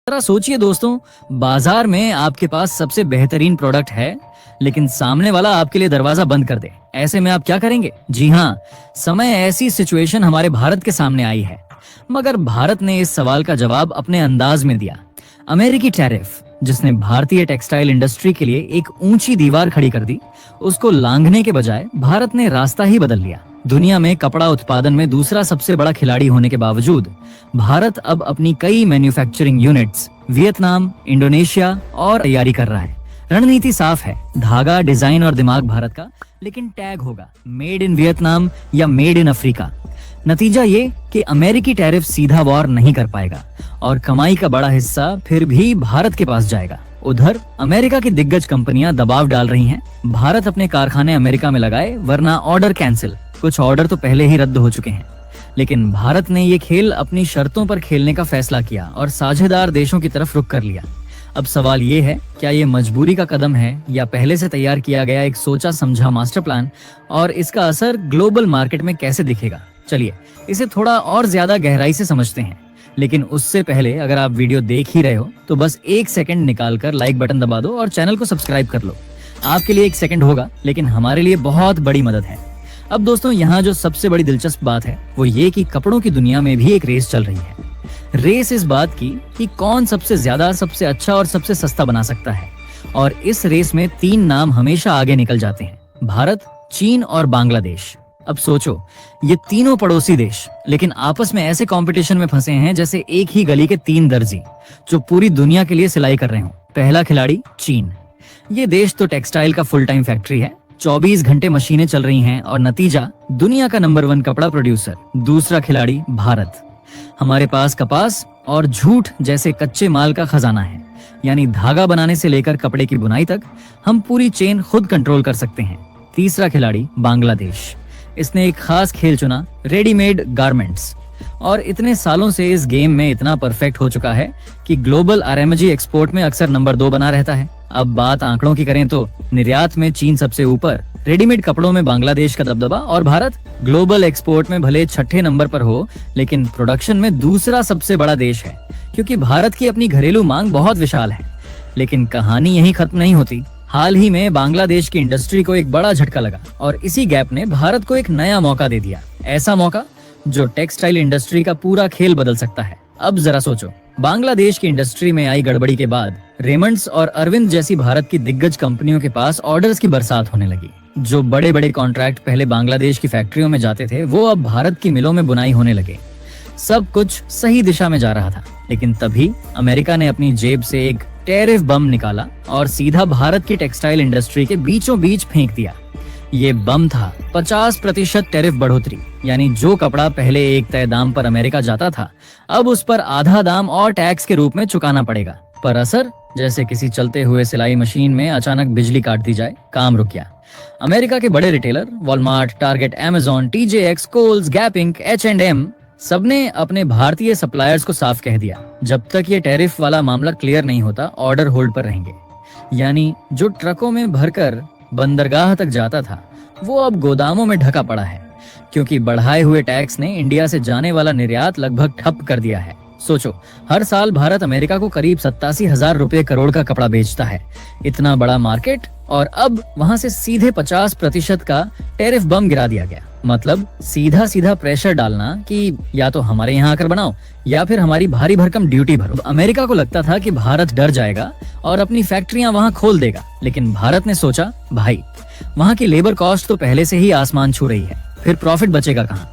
जरा सोचिए दोस्तों, बाजार में आपके पास सबसे बेहतरीन प्रोडक्ट है, लेकिन सामने वाला आपके लिए दरवाजा बंद कर दे। ऐसे में आप क्या करेंगे? जी हाँ, समय ऐसी सिचुएशन हमारे भारत के सामने आई है, मगर भारत ने इस सवाल का जवाब अपने अंदाज में दिया। अमेरिकी टैरिफ, जिसने भारतीय टेक्सटाइल इंडस्ट्री के लिए एक ऊंची दीवार खड़ी कर दी, उसको लांघने के बजाय भारत ने रास्ता ही बदल लिया। दुनिया में कपड़ा उत्पादन में दूसरा सबसे बड़ा खिलाड़ी होने के बावजूद भारत अब अपनी कई मैन्युफैक्चरिंग यूनिट्स वियतनाम, इंडोनेशिया और तैयारी कर रहा है। रणनीति साफ है, धागा, डिजाइन और दिमाग भारत का, लेकिन टैग होगा मेड इन वियतनाम या मेड इन अफ्रीका। नतीजा ये कि अमेरिकी टैरिफ सीधा वॉर नहीं कर पाएगा और कमाई का बड़ा हिस्सा फिर भी भारत के पास जाएगा। उधर अमेरिका की दिग्गज कंपनियां दबाव डाल रही हैं, भारत अपने कारखाने अमेरिका में लगाए वरना ऑर्डर कैंसिल। कुछ ऑर्डर तो पहले ही रद्द हो चुके हैं, लेकिन भारत ने ये खेल अपनी शर्तों पर खेलने का फैसला किया और साझेदार देशों की तरफ रुख कर लिया। अब सवाल ये है, क्या ये मजबूरी का कदम है या पहले से तैयार किया गया एक सोचा समझा मास्टर प्लान, और इसका असर ग्लोबल मार्केट में कैसे दिखेगा? चलिए इसे थोड़ा और ज्यादा गहराई से समझते हैं, लेकिन उससे पहले अगर आप वीडियो देख ही रहे हो तो बस एक सेकंड निकालकर लाइक बटन दबा दो और चैनल को सब्सक्राइब कर लो। आपके लिए एक सेकंड होगा, लेकिन हमारे लिए बहुत बड़ी मदद है। अब दोस्तों, यहाँ जो सबसे बड़ी दिलचस्प बात है वो ये कि कपड़ों की दुनिया में भी एक रेस चल रही है। रेस इस बात की कि कौन सबसे ज्यादा, सबसे अच्छा और सबसे सस्ता बना सकता है, और इस रेस में 3 नाम हमेशा आगे निकल जाते हैं: भारत, चीन और बांग्लादेश। अब सोचो, ये तीनों पड़ोसी देश, लेकिन आपस में ऐसे कंपटीशन में फंसे हैं जैसे एक ही गली के 3 दर्जी जो पूरी दुनिया के लिए सिलाई कर रहे हो। पहला खिलाड़ी चीन। ये देश तो टेक्सटाइल का फुल टाइम फैक्ट्री है, 24 घंटे मशीनें चल रही हैं और नतीजा दुनिया का नंबर 1 कपड़ा प्रोड्यूसर। दूसरा खिलाड़ी भारत। हमारे पास कपास और जूट जैसे कच्चे माल का खजाना है, यानी धागा बनाने से लेकर कपड़े की बुनाई तक हम पूरी चेन खुद कंट्रोल कर सकते हैं। तीसरा खिलाड़ी बांग्लादेश। इसने एक खास खेल चुना, रेडीमेड गारमेंट्स, और इतने सालों से इस गेम में इतना परफेक्ट हो चुका है कि ग्लोबल आरएमजी एक्सपोर्ट में अक्सर नंबर 2 बना रहता है। अब बात आंकड़ों की करें तो निर्यात में चीन सबसे ऊपर, रेडीमेड कपड़ों में बांग्लादेश का दबदबा, और भारत ग्लोबल एक्सपोर्ट में भले 6ठे नंबर पर हो, लेकिन प्रोडक्शन में दूसरा सबसे बड़ा देश है, क्योंकि भारत की अपनी घरेलू मांग बहुत विशाल है। लेकिन कहानी यहीं खत्म नहीं होती। हाल ही में बांग्लादेश की इंडस्ट्री को एक बड़ा झटका लगा और इसी गैप ने भारत को एक नया मौका दे दिया। ऐसा मौका जो टेक्सटाइल इंडस्ट्री का पूरा खेल बदल सकता है। अब जरा सोचो, बांग्लादेश की इंडस्ट्री में आई गड़बड़ी के बाद रेमंड्स और अरविंद जैसी भारत की दिग्गज कंपनियों के पास ऑर्डर्स की बरसात होने लगी। जो बड़े बड़े कॉन्ट्रैक्ट पहले बांग्लादेश की फैक्ट्रियों में जाते थे, वो अब भारत की मिलों में बुनाई होने लगे। सब कुछ सही दिशा में जा रहा था, लेकिन तभी अमेरिका ने अपनी जेब से एक टैरिफ बम निकाला और सीधा भारत की टेक्सटाइल इंडस्ट्री के बीचों बीच फेंक दिया। ये बम था 50% टैरिफ बढ़ोतरी, यानी जो कपड़ा पहले एक तय दाम पर अमेरिका जाता था, अब उस पर आधा दाम और टैक्स के रूप में चुकाना पड़ेगा। पर असर, जैसे किसी चलते हुए सिलाई मशीन में अचानक बिजली काट दी जाए, काम रुक गया। अमेरिका के बड़े retailer Walmart, Target, Amazon, TJX, Kohl's, Gap Inc, H&M सबने अपने भारतीय सप्लायर्स को साफ कह दिया, जब तक ये टैरिफ वाला मामला क्लियर नहीं होता, ऑर्डर होल्ड पर रहेंगे। यानी जो ट्रकों में भरकर बंदरगाह तक जाता था, वो अब गोदामों में ढका पड़ा है, क्योंकि बढ़ाए हुए टैक्स ने इंडिया से जाने वाला निर्यात लगभग ठप कर दिया है। सोचो, हर साल भारत अमेरिका को करीब 87,000 रुपए करोड़ का कपड़ा बेचता है। इतना बड़ा मार्केट, और अब वहां से सीधे 50% का टैरिफ बम गिरा दिया गया। मतलब सीधा सीधा प्रेशर डालना कि या तो हमारे यहाँ आकर बनाओ या फिर हमारी भारी भरकम ड्यूटी भरो। अमेरिका को लगता था कि भारत डर जाएगा और अपनी फैक्ट्रियां वहां खोल देगा, लेकिन भारत ने सोचा, भाई वहां की लेबर कॉस्ट तो पहले से ही आसमान छू रही है, फिर प्रॉफिट बचेगा कहाँ?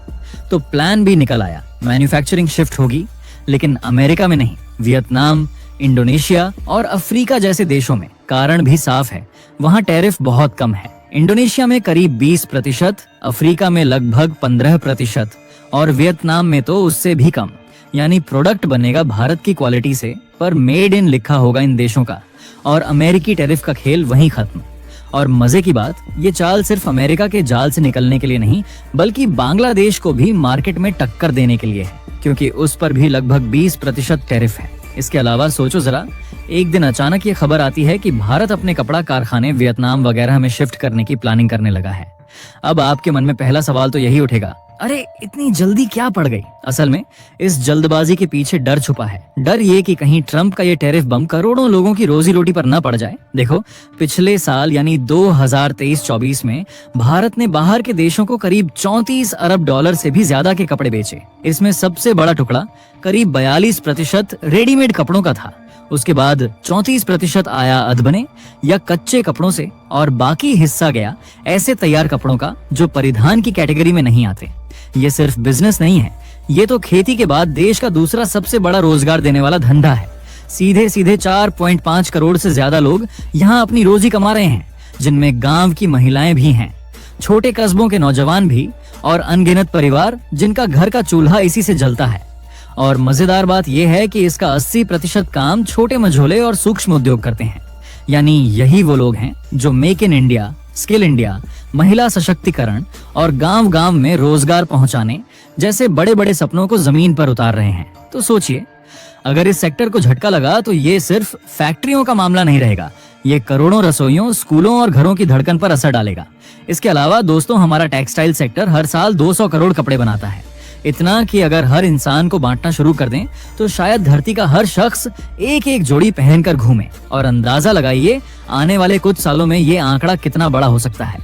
तो प्लान भी निकल आया, मैन्युफैक्चरिंग शिफ्ट होगी, लेकिन अमेरिका में नहीं, वियतनाम, इंडोनेशिया और अफ्रीका जैसे देशों में। कारण भी साफ है, वहां टैरिफ बहुत कम है। इंडोनेशिया में करीब 20%, अफ्रीका में लगभग 15% और वियतनाम में तो उससे भी कम। यानी प्रोडक्ट बनेगा भारत की क्वालिटी से, पर मेड इन लिखा होगा इन देशों का, और अमेरिकी टैरिफ का खेल वहीं खत्म। और मजे की बात, ये चाल सिर्फ अमेरिका के जाल से निकलने के लिए नहीं, बल्कि बांग्लादेश को भी मार्केट में टक्कर देने के लिए है, क्योंकि उस पर भी लगभग 20% टैरिफ है। इसके अलावा सोचो जरा, एक दिन अचानक ये खबर आती है कि भारत अपने कपड़ा कारखाने वियतनाम वगैरह में शिफ्ट करने की प्लानिंग करने लगा है। अब आपके मन में पहला सवाल तो यही उठेगा अरे इतनी जल्दी क्या पड़ गई? असल में इस जल्दबाजी के पीछे डर छुपा है। डर ये कि कहीं ट्रंप का ये टैरिफ बम करोड़ों लोगों की रोजी रोटी पर न पड़ जाए। देखो, पिछले साल यानी 2023-24 में भारत ने बाहर के देशों को करीब 34 अरब डॉलर से भी ज्यादा के कपड़े बेचे। इसमें सबसे बड़ा टुकड़ा करीब 42% रेडीमेड कपड़ों का था। उसके बाद 34% आया अधबने या कच्चे कपड़ों से, और बाकी हिस्सा गया ऐसे तैयार कपड़ों का जो परिधान की कैटेगरी में नहीं आते। ये सिर्फ बिजनेस नहीं है, ये तो खेती के बाद देश का दूसरा सबसे बड़ा रोजगार देने वाला धंधा है। सीधे सीधे 4.5 करोड़ से ज्यादा लोग यहाँ अपनी रोजी कमा रहे हैं, जिनमें गांव की महिलाएं भी हैं, छोटे कस्बों के नौजवान भी, और अनगिनत परिवार जिनका घर का चूल्हा इसी से जलता है। और मजेदार बात यह है कि इसका 80% काम छोटे मझोले और सूक्ष्म उद्योग करते हैं। यानी यही वो लोग हैं जो make in India, skill India, महिला सशक्तिकरण और गांव-गांव में रोजगार पहुंचाने जैसे बड़े-बड़े सपनों को जमीन पर उतार रहे हैं। तो सोचिए, अगर इस सेक्टर को झटका लगा तो ये सिर्फ फैक्ट्रियों का मामला नहीं रहेगा, ये करोड़ों रसोइयों, स्कूलों और घरों की धड़कन पर असर डालेगा। इसके अलावा दोस्तों, हमारा टेक्सटाइल सेक्टर हर साल 200 करोड़ कपड़े बनाता है। इतना कि अगर हर इंसान को बांटना शुरू कर दें तो शायद धरती का हर शख्स एक एक जोड़ी पहनकर घूमे। और अंदाजा लगाइए, आने वाले कुछ सालों में ये आंकड़ा कितना बड़ा हो सकता है।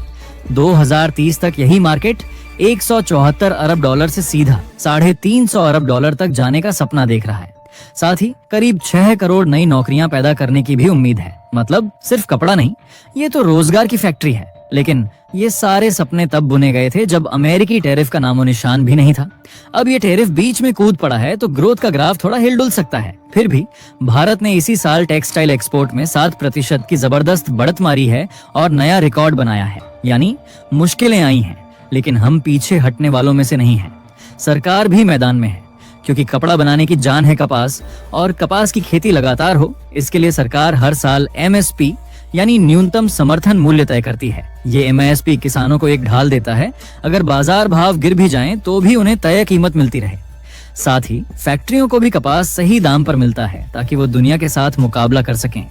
2030 तक यही मार्केट 174 अरब डॉलर से सीधा 350 अरब डॉलर तक जाने का सपना देख रहा है। साथ ही करीब 6 करोड़ नई नौकरियां पैदा करने की भी उम्मीद है। मतलब सिर्फ कपड़ा नहीं, ये तो रोजगार की फैक्ट्री है। लेकिन ये सारे सपने तब बुने गए थे जब अमेरिकी टैरिफ का नामो निशान भी नहीं था। अब ये टैरिफ बीच में कूद पड़ा है तो ग्रोथ का ग्राफ थोड़ा हिल डुल सकता है। फिर भी भारत ने इसी साल टेक्सटाइल एक्सपोर्ट में 7% की जबरदस्त बढ़त मारी है और नया रिकॉर्ड बनाया है। यानी मुश्किलें आई हैं, लेकिन हम पीछे हटने वालों में से नहीं हैं। सरकार भी मैदान में है, क्योंकि कपड़ा बनाने की जान है कपास, और कपास की खेती लगातार हो, इसके लिए सरकार हर साल MSP यानी न्यूनतम समर्थन मूल्य तय करती है। ये MSP किसानों को एक ढाल देता है, अगर बाजार भाव गिर भी जाएं तो भी उन्हें तय कीमत मिलती रहे। साथ ही फैक्ट्रियों को भी कपास सही दाम पर मिलता है ताकि वो दुनिया के साथ मुकाबला कर सकें।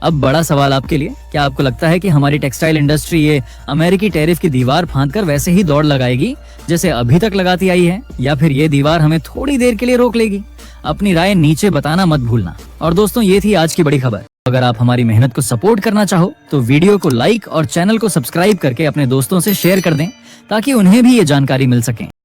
अब बड़ा सवाल आपके लिए, क्या आपको लगता है कि हमारी टेक्सटाइल इंडस्ट्री ये अमेरिकी टैरिफ की दीवार फांदकर वैसे ही दौड़ लगाएगी जैसे अभी तक लगाती आई है, या फिर ये दीवार हमें थोड़ी देर के लिए रोक लेगी? अपनी राय नीचे बताना मत भूलना। और दोस्तों, ये थी आज की बड़ी खबर। अगर आप हमारी मेहनत को सपोर्ट करना चाहो तो वीडियो को लाइक और चैनल को सब्सक्राइब करके अपने दोस्तों से शेयर कर दें, ताकि उन्हें भी ये जानकारी मिल सके।